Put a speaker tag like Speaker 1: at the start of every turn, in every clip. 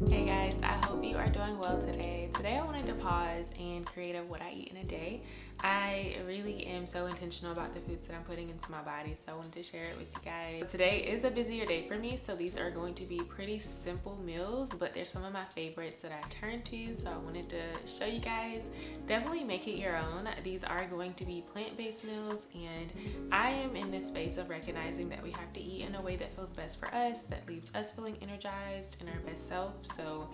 Speaker 1: Hey guys, I hope you are doing well today. Today I wanted to pause and create a what I eat in a day. I really am so intentional about the foods that I'm putting into my body, so I wanted to share it with you guys. Today is a busier day for me, so these are going to be pretty simple meals, but they're some of my favorites that I turn to, so I wanted to show you guys. Definitely make it your own. These are going to be plant-based meals, and I am in this space of recognizing that we have to eat in a way that feels best for us, that leaves us feeling energized and our best self. So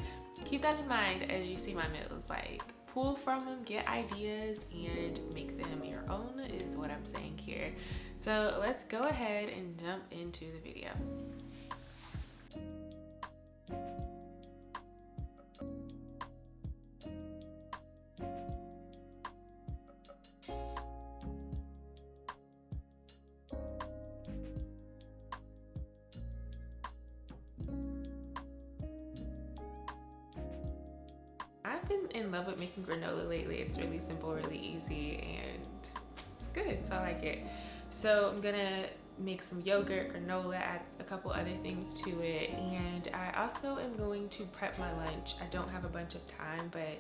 Speaker 1: keep that in mind as you see my meals. Like, pull from them, get ideas, and make them your own is what I'm saying here. So let's go ahead and jump into the video. I've been in love with making granola lately. It's really simple, really easy, and it's good, so I like it. So I'm gonna make some yogurt, granola, add a couple other things to it, and I also am going to prep my lunch. I don't have a bunch of time, but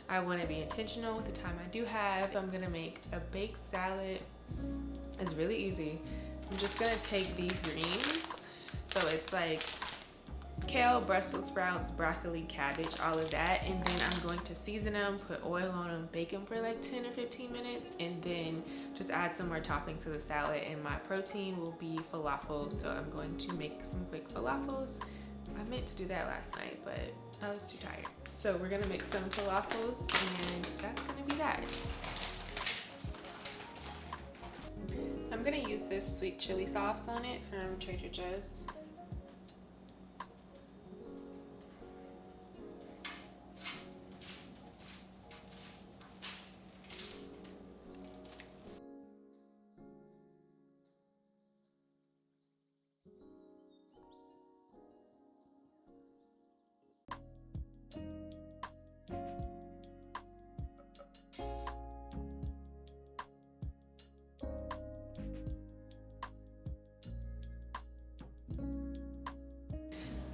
Speaker 1: I want to be intentional with the time I do have. So I'm gonna make a baked salad. It's really easy. I'm just gonna take these greens. So it's like kale, Brussels sprouts, broccoli, cabbage, all of that, and then I'm going to season them, put oil on them, bake them for like 10 or 15 minutes, and then just add some more toppings to the salad. And my protein will be falafel, so I'm going to make some quick falafels. I meant to do that last night, but I was too tired. So we're gonna make some falafels, and that's gonna be that. I'm gonna use this sweet chili sauce on it from Trader Joe's.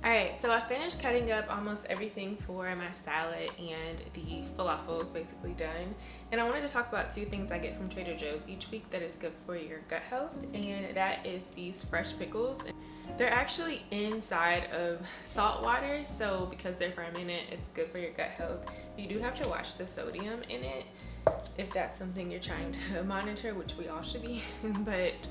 Speaker 1: Alright, so I finished cutting up almost everything for my salad, and the falafel is basically done. And I wanted to talk about two things I get from Trader Joe's each week that is good for your gut health, and that is these fresh pickles. They're actually inside of salt water, so because they're fermented, it's good for your gut health. You do have to watch the sodium in it if that's something you're trying to monitor, which we all should be. But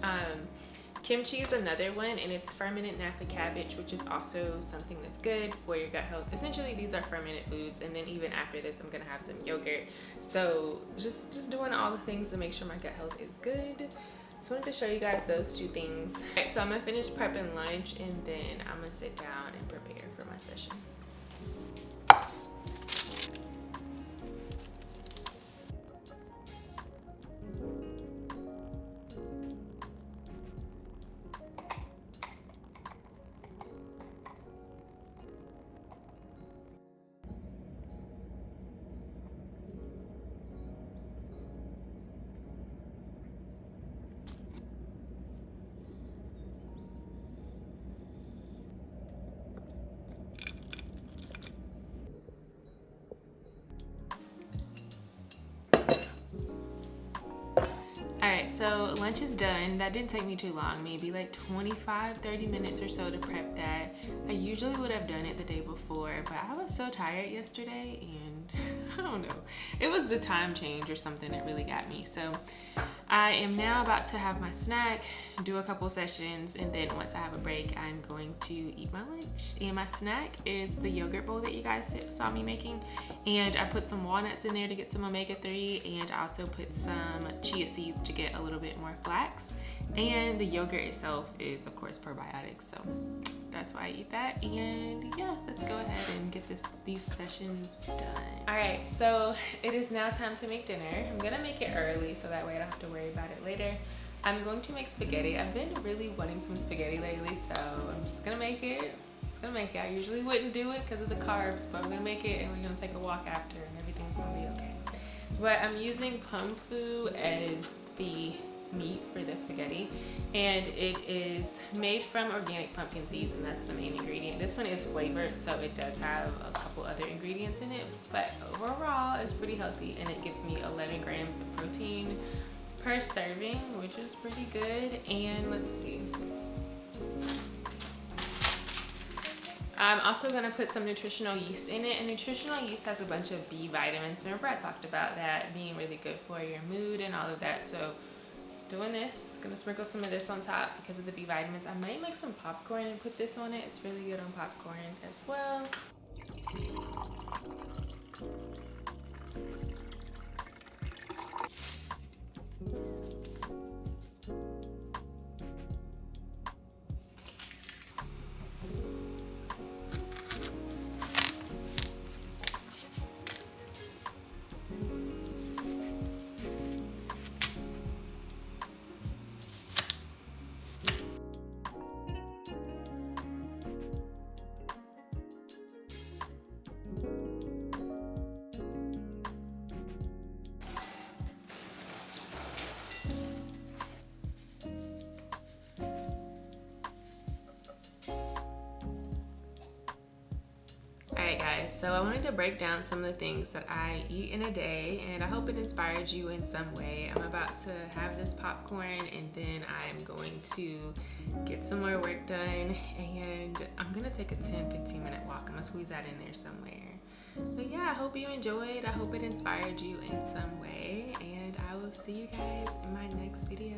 Speaker 1: kimchi is another one, and it's fermented Napa cabbage, which is also something that's good for your gut health. Essentially, these are fermented foods, and then even after this, I'm gonna have some yogurt. So just doing all the things to make sure my gut health is good. So I wanted to show you guys those two things. All right, so I'm gonna finish prepping lunch, and then I'm gonna sit down and prepare for my session. Alright, so lunch is done. That didn't take me too long, maybe like 25-30 minutes or so to prep that. I usually would have done it the day before, but I was so tired yesterday, and I don't know. It was the time change or something that really got me. So I am now about to have my snack, do a couple sessions, and then once I have a break, I'm going to eat my lunch. And my snack is the yogurt bowl that you guys saw me making. And I put some walnuts in there to get some omega-3, and I also put some chia seeds to get a little bit more flax. And the yogurt itself is, of course, probiotic, so that's why I eat that. And yeah, let's go ahead and get these sessions done. All right, so it is now time to make dinner. I'm gonna make it early so that way I don't have to worry about it later. I'm going to make spaghetti. I've been really wanting some spaghetti lately, so I'm just gonna make it. I usually wouldn't do it because of the carbs, but I'm gonna make it, and we're gonna take a walk after, and everything's gonna be okay. But I'm using Pum Fu as the meat for the spaghetti, and it is made from organic pumpkin seeds, and that's the main ingredient. This one is flavored, so it does have a couple other ingredients in it, but overall it's pretty healthy, and it gives me 11 grams of protein per serving, which is pretty good. And let's see, I'm also going to put some nutritional yeast in it, and nutritional yeast has a bunch of B vitamins. Remember I talked about that being really good for your mood and all of that. So doing this, going to sprinkle some of this on top because of the B vitamins. I might make some popcorn and put this on it. It's really good on popcorn as well. Alright guys, so I wanted to break down some of the things that I eat in a day, and I hope it inspired you in some way. I'm about to have this popcorn, and then I'm going to get some more work done, and I'm gonna take a 10-15 minute walk. I'm gonna squeeze that in there somewhere. But yeah, I hope you enjoyed. I hope it inspired you in some way, and I will see you guys in my next video.